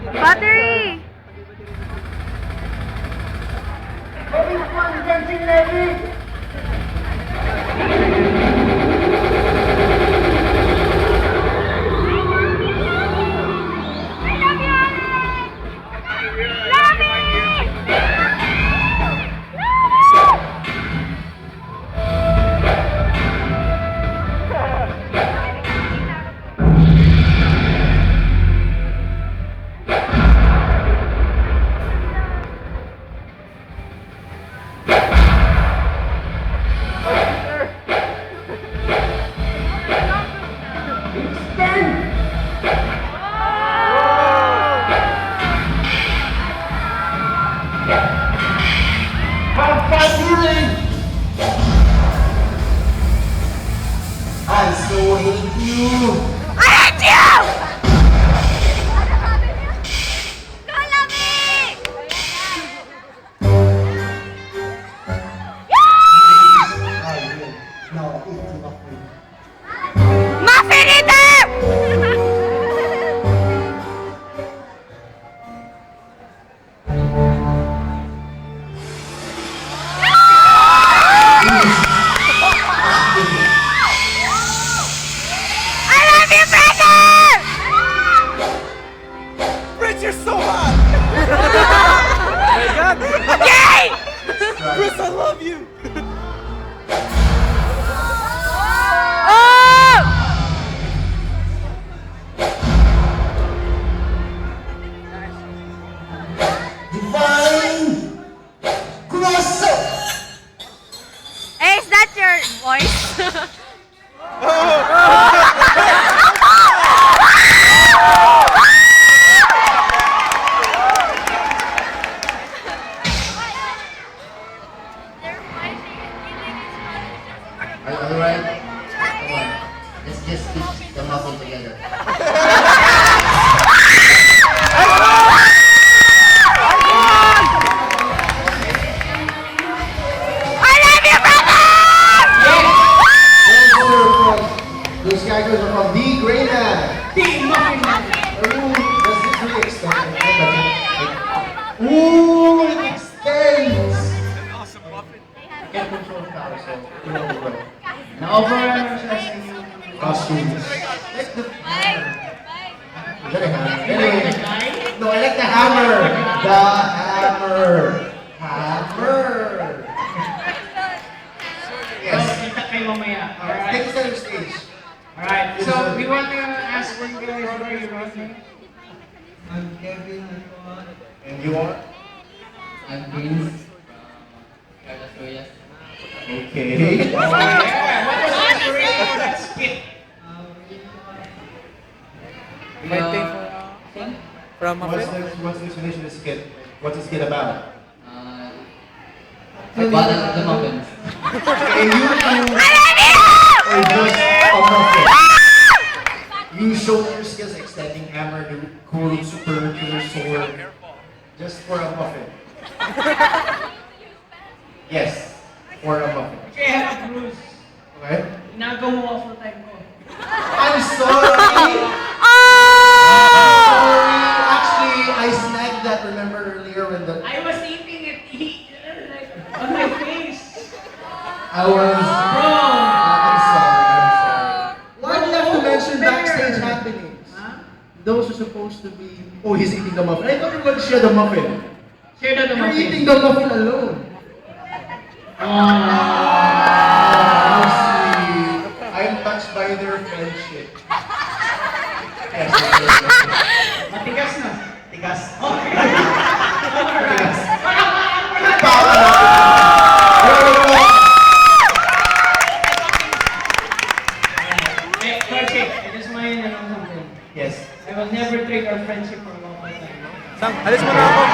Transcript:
Battery! I so hate you! I hate you! Don't love me! I will now eat you up. Muffin eater! You're so hot! Oh my god! Yay! Chris, I love you! Oh! Divine Grosso! Hey, is that your voice? Are you alright? Come on. Let's just stitch the muscle together. I love you, brother! Those characters are from D. Grayman. Team Muffin Man. Ooh, does this really extend? Ooh, it extends! Awesome muffin. Can't control power, so you know the way. Na-overrun siya sa iyo. Costumes. Like the hammer. Is that a hammer? Anyway. No, I like the hammer. The hammer. Hammer. Yes. Kita kayo mamaya. Alright. Take the center stage. Alright. So, we want to ask one guys where you from. I'm Kevin. And you are? I'm Vince from Carlos Royas. Okay. Oh, yeah. What was the inspiration for that skit? From muffin? What's the explanation of the skit? What's the skit about? Battle of the Muffins. Okay, you I or just a muffin. You show your skills extending hammer to cool super killer sword just for a muffin. Yes, for a muffin. Okay, I have a bruise. Okay? Inagaw mo ako full time ko. I'm sorry! Sorry! Actually, I snagged that, remember earlier when the... I was eating it like on my face. I was... Bro! I'm sorry. Why do you have to mention backstage happenings? Huh? Those are supposed to be... Oh, he's eating the muffin. I thought you were going to share the muffin. Share na You're naman. eating the muffin alone. Oh. How sweet. I'm touched by their friendship. Yes, Matigas na. Tigas. Okay. Tigas. Hey, Karchik, I just want you to know something. Yes. I will never trade our friendship for a long time. Sam, alis mo na ako.